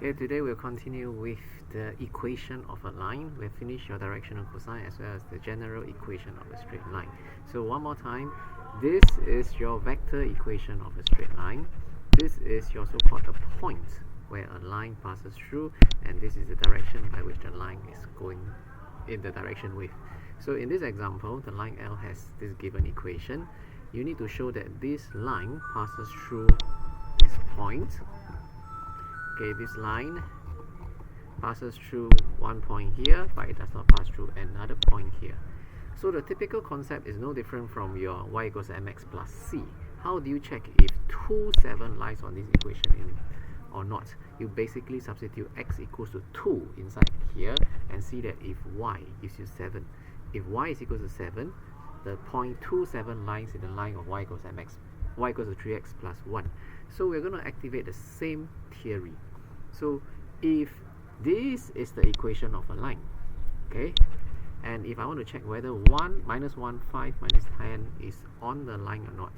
Okay, today we'll continue with the equation of a line. We've finished your directional cosine as well as the general equation of a straight line. So one more time, this is your vector equation of a straight line. This is your so-called the point where a line passes through, and this is the direction by which the line is going in the direction with. So in this example, the line L has this given equation. You need to show that this line passes through this point. Okay, this line passes through one point here, but it does not pass through another point here. So the typical concept is no different from your y equals mx plus c. How do you check if 2, 7 lies on this equation or not? You basically substitute x equals to 2 inside here and see that if y gives you 7. If y is equal to 7, the point 2, 7 lies in the line of y equals mx, y equals to 3x plus 1. So we're going to activate the same theory. So if this is the equation of a line, okay, and if I want to check whether 1, minus 1, 5, minus 10 is on the line or not,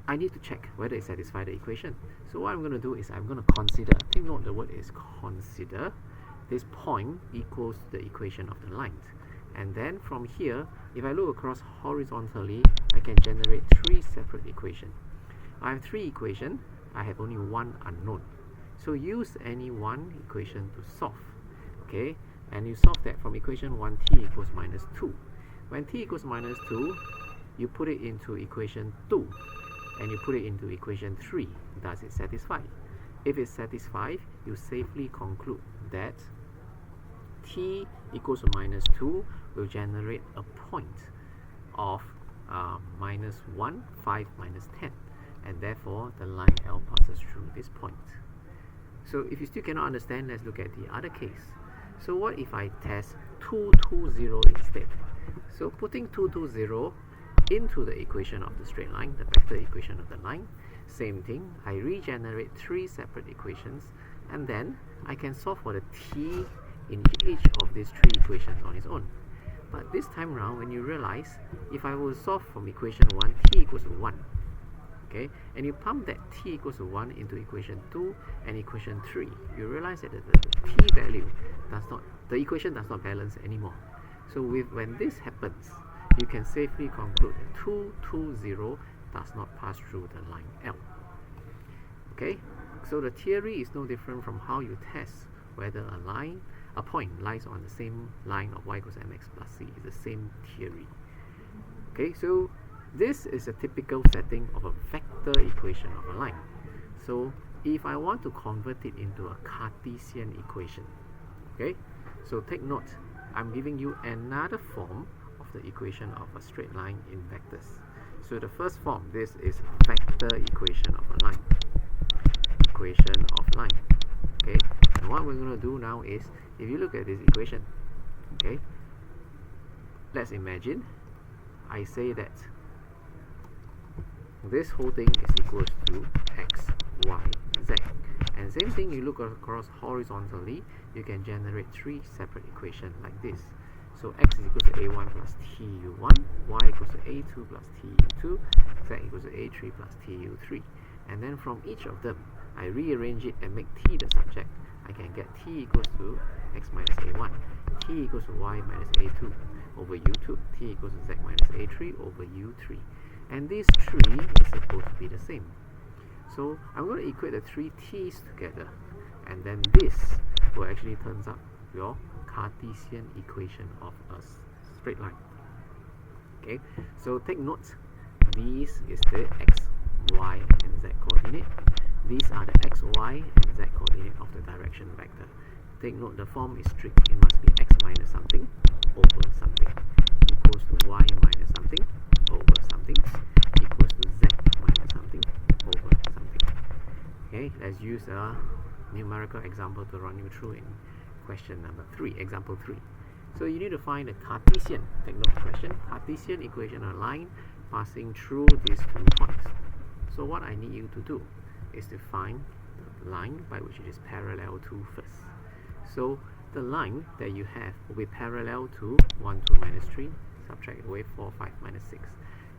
I need to check whether it satisfies the equation. So what I'm going to do is I'm going to consider, take note the word is consider, this point equals the equation of the line. And then from here, if I look across horizontally, I can generate 3 separate equations. I have 3 equations, I have only 1 unknown. So use any one equation to solve. Okay, and you solve that from equation 1, t equals minus 2. When t equals minus 2, you put it into equation 2, and you put it into equation 3. Does it satisfy? If it's satisfied, you safely conclude that t equals to minus 2 will generate a point of minus 1, 5, minus 10, and therefore the line L passes through this point. So if you still cannot understand, let's look at the other case. So what if I test 2, 2, 0 instead? So putting 2, 2, 0 into the equation of the straight line, the vector equation of the line, same thing, I regenerate 3 separate equations, and then I can solve for the t in each of these 3 equations on its own. But this time round, when you realize, if I will solve from equation 1, t equals to 1, okay, and you pump that t equals to 1 into equation 2 and equation 3, you realize that the t value does not, the equation does not balance anymore. So when this happens, you can safely conclude that 2, 2, 0 does not pass through the line L. Okay, so the theory is no different from how you test whether a point lies on the same line of y equals mx plus c. It's the same theory. Okay, so this is a typical setting of a vector equation of a line. So if I want to convert it into a Cartesian equation, okay, so take note, I'm giving you another form of the equation of a straight line in vectors. So the first form, this is vector equation of a line. Equation of line. Okay, and what we're going to do now is, if you look at this equation, okay, let's imagine I say that this whole thing is equals to x, y, z. And same thing, you look across horizontally, you can generate 3 separate equations like this. So x is equals to a1 plus tu1, y equals to a2 plus tu2, z equals to a3 plus tu3. And then from each of them, I rearrange it and make t the subject. I can get t equals to x minus a1, t equals to y minus a2 over u2, t equals to z minus a3 over u3. And these 3 is supposed to be the same. So I'm going to equate the 3 t's together, and then this will actually turns up your Cartesian equation of a straight line. Okay, so take note, these is the x, y, and z coordinate. These are the x, y, and z coordinate of the direction vector. Take note, the form is strict. It must be x minus something over something equals to y minus something over something equals to z minus something over something. Okay, let's use a numerical example to run you through in question number 3, example 3. So you need to find the Cartesian, take note question, Cartesian equation of a line passing through these 2 points. So what I need you to do is to find the line by which it is parallel to first. So the line that you have will be parallel to 1, 2, minus 3, subtract away 4, 5, minus 6.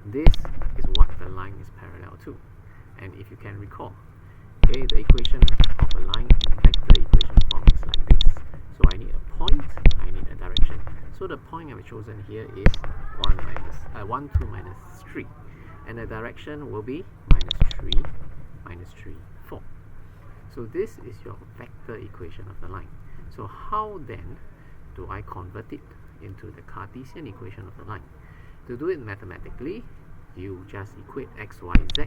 This is what the line is parallel to. And if you can recall, okay, the equation of a line in vector So the point I've chosen here is 1, 2 minus 3. And the direction will be minus 3, 4. So this is your vector equation of the line. So how then do I convert it into the Cartesian equation of the line? To do it mathematically, you just equate x, y, z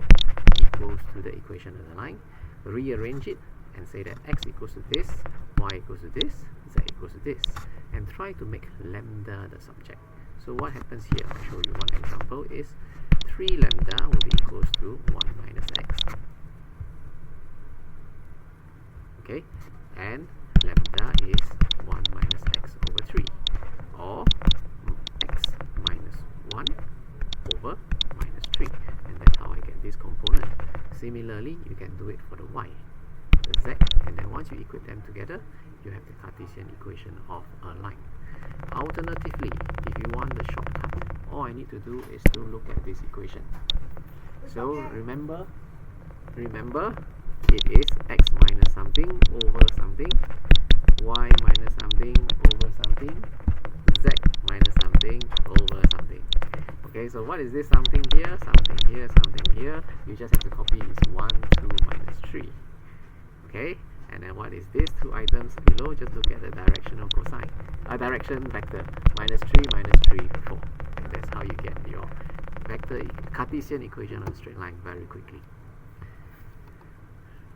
equals to the equation of the line, rearrange it and say that x equals to this, y equals to this, z equals to this, and try to make lambda the subject. So what happens here, I'll show you one example, is 3 lambda will be equals to 1 minus x. Okay, and lambda is 1 minus x over 3, or x minus 1 over minus 3, and that's how I get this component. Similarly, you can do it for the y, the z, and then once you equate them together, you have the Cartesian equation of a line. Alternatively, if you want the shortcut, all I need to do is to look at this equation. So remember, it is x minus something over something, y minus something over something, z minus something over something. Okay, so what is this something here, something here, something here? You just have to copy is 1, 2 minus 3. Okay, and then what is this two items below? Just look at the directional cosine, direction vector, minus 3, 4. And that's how you get your vector Cartesian equation of a straight line very quickly.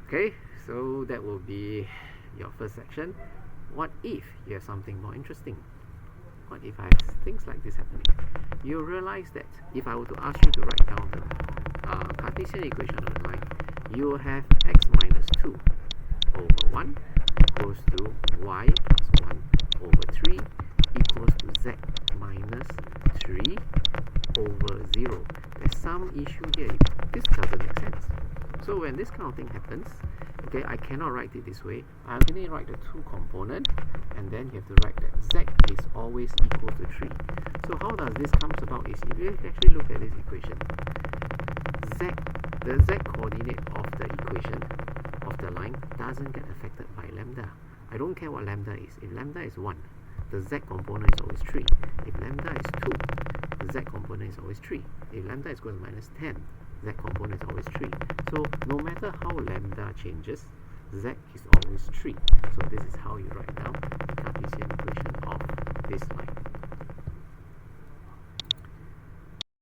Okay, so that will be your first section. What if you have something more interesting? What if I have things like this happening? You realize that if I were to ask you to write down the Cartesian equation of the line, you will have x minus 2 over 1 equals to y plus 1 over 3 equals to z minus 3 over 0. There's some issue here. This doesn't make sense. So when this kind of thing happens, okay, I cannot write it this way. I only write the 2 component, and then you have to write that z is always equal to 3. So how does this comes about is, if you actually look at this equation, the z coordinate of the equation of the line doesn't get affected by lambda. I don't care what lambda is. If lambda is 1, the z component is always 3. If lambda is 2, the z component is always 3. If lambda is equal to minus 10, z component is always 3. So no matter how lambda changes, z is always 3. So this is how you write down the Cartesian equation of this line.